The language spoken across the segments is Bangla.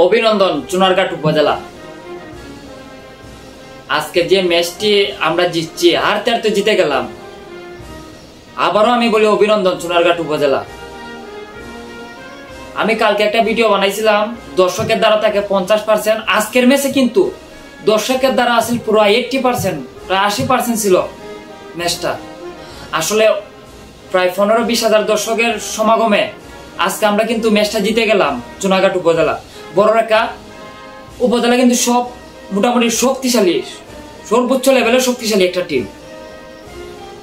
অভিনন্দন চুনারঘাট উপজেলা। আজকে যে ম্যাচটি আমরা জিতছি, হারতে হারতে জিতে গেলাম। আবারও আমি বলি অভিনন্দন চুনারঘাট উপজেলা। আমি কালকে একটা ভিডিও বানাইছিলাম, দর্শকের দ্বারা থাকে 50%। আজকের ম্যাচে কিন্তু দর্শকের দ্বারা আসলে পুরো 80%, প্রায় 80% ছিল ম্যাচটা। আসলে প্রায় 15-20 হাজার দর্শকের সমাগমে আজকে আমরা কিন্তু ম্যাচটা জিতে গেলাম। চুনারঘাট উপজেলা বড় একটা উপজেলা, কিন্তু সব মোটামুটি শক্তিশালী, সর্বোচ্চ লেভেলের শক্তিশালী একটা টিম।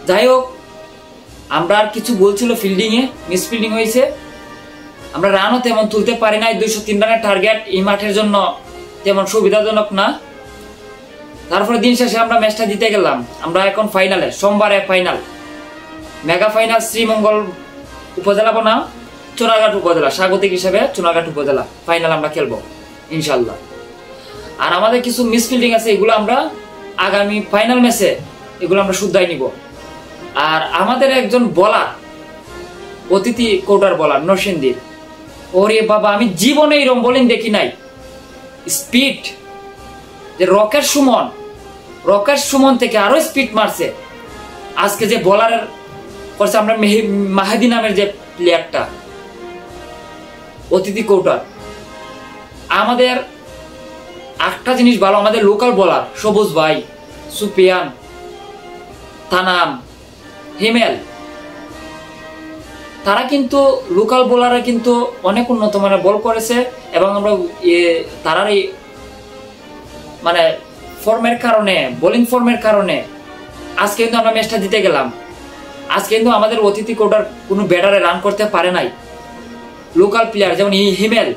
যাই হোক, আমরা আর কিছু বলছিল ফিল্ডিং এ মিস ফিল্ডিং হয়েছে, আমরা রানও তেমন তুলতে পারি নাই। 203 রানের টার্গেট এই মাঠের জন্য তেমন সুবিধাজনক না। তারপরে দিন শেষে আমরা ম্যাচটা জিতে গেলাম। আমরা এখন ফাইনালে, সোমবারে ফাইনাল, মেগা ফাইনাল শ্রীমঙ্গল উপজেলা বনাম চুনারঘাট উপজেলা, স্বাগতিক হিসেবে চুনারঘাট উপজেলা ফাইনাল আমরা খেলবো ইনশাল্লাহ। আর আমাদের কিছু মিস ফিল্ডিং আছে, এগুলো আমরা আগামী ফাইনাল ম্যাচে এগুলো আমরা শুদ্ধাই নিব। আর আমাদের একজন বলার, অতিথি কোটার বলার নরসিংদীর, ওরে বাবা, আমি জীবনে এরকম বোলিং দেখি নাই। স্পিড যে রকেট সুমন থেকে আরো স্পিড মারছে। আজকে যে বলার করছে আমরা মাহেদি নামের যে প্লেয়ারটা, অতিথি কোটার, আমাদের একটা জিনিস ভালো, আমাদের লোকাল বলার সবুজ ভাই, সুপিয়ান, তানাম, হিমেল, তারা কিন্তু লোকাল বোলাররা কিন্তু অনেক উন্নত মানের বল করেছে। এবং আমরা তারার এই মানে ফর্মের কারণে, বোলিং ফর্মের কারণে আজকে কিন্তু আমরা ম্যাচটা জিতে গেলাম। আজকে কিন্তু আমাদের অতিথি কোটার কোনো ব্যাটারে রান করতে পারে নাই। লোকাল প্লেয়ার যেমন হিমেল,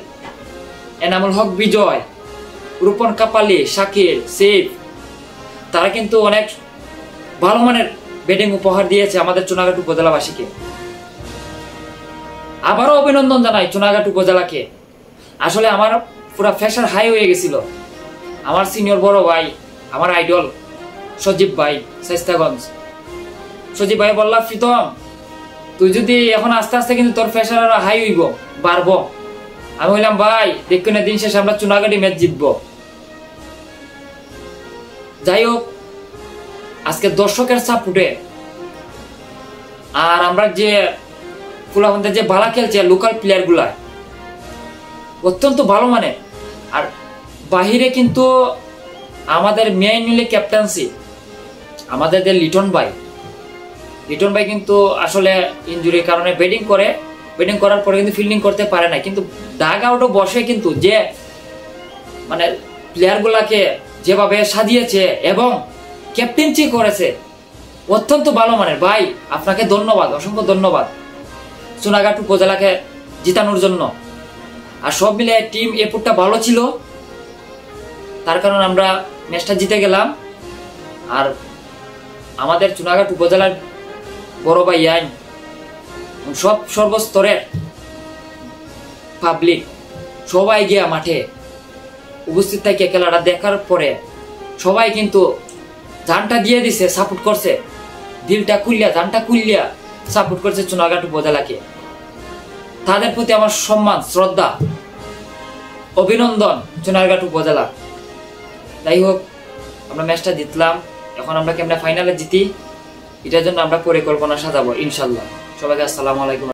এনামুল হক বিজয়, রূপন কাপালি, শাকির, সেফ, তারা কিন্তু অনেক ভালো মানের ব্যাটিং উপহার দিয়েছে আমাদের চুনারঘাট উপজেলাবাসীকে। আবারও অভিনন্দন জানাই চুনারঘাট উপজেলাকে। আসলে আমার পুরা ফ্যাশন হাই হয়ে গেছিল। আমার সিনিয়র বড় ভাই, আমার আইডল সজীব ভাই, শাইস্তাগঞ্জ সজীব ভাই বললা, প্রীতম তুই যদি এখন আস্তে আস্তে কিন্তু তোর ফ্যাশন আরো হাই হইব, বাড়বো। আমি বললাম ভাই দেখুন, দিন শেষে আমরা চুনারঘাটে ম্যাচ জিতবো। যাই হোক, আজকে দর্শকের সাপোর্টে আর আমরা যে ফুলাফান্তে যে ভালো খেলছে লোকাল প্লেয়ার গুলা অত্যন্ত ভালো মানে। আর বাহিরে কিন্তু আমাদের মেইনলি ক্যাপ্টেন্সি আমাদের যে লিটন ভাই কিন্তু আসলে ইনজুরির কারণে ব্যাটিং করার পরে কিন্তু ফিল্ডিং করতে পারে না। কিন্তু ডাগ আউটে বসে কিন্তু যে মানে প্লেয়ার গুলাকে যেভাবে সাজিয়েছে এবং ক্যাপ্টেন্সি করেছে, অত্যন্ত ভালো মানের। ভাই আপনাকে ধন্যবাদ, অসংখ্য ধন্যবাদ চুনারঘাট উপজেলাকে জিতানোর জন্য। আর সব মিলে টিম এপুরটা ভালো ছিল, তার কারণে আমরা ম্যাচটা জিতে গেলাম। আর আমাদের চুনারঘাট উপজেলার বড় ভাই আইন, সব সর্বস্তরের পাবলিক সবাই গিয়া মাঠে উপস্থিত থাকে। খেলাটা দেখার পরে সবাই কিন্তু জানটা দিয়ে দিছে, সাপোর্ট করছে, দিলটা খুললিয়া, জানটা খুললিয়া সাপোর্ট করছে চুনারঘাট উপজেলাকে। তাদের প্রতি আমার সম্মান, শ্রদ্ধা, অভিনন্দন চুনারঘাট উপজেলা। যাই হোক, আমরা ম্যাচটা জিতলাম। এখন আমরা কেমনে ফাইনালে জিতি, এটার জন্য আমরা পরিকল্পনা সাজাবো ইনশাল্লাহ। সবাইকে আসসালামু আলাইকুম।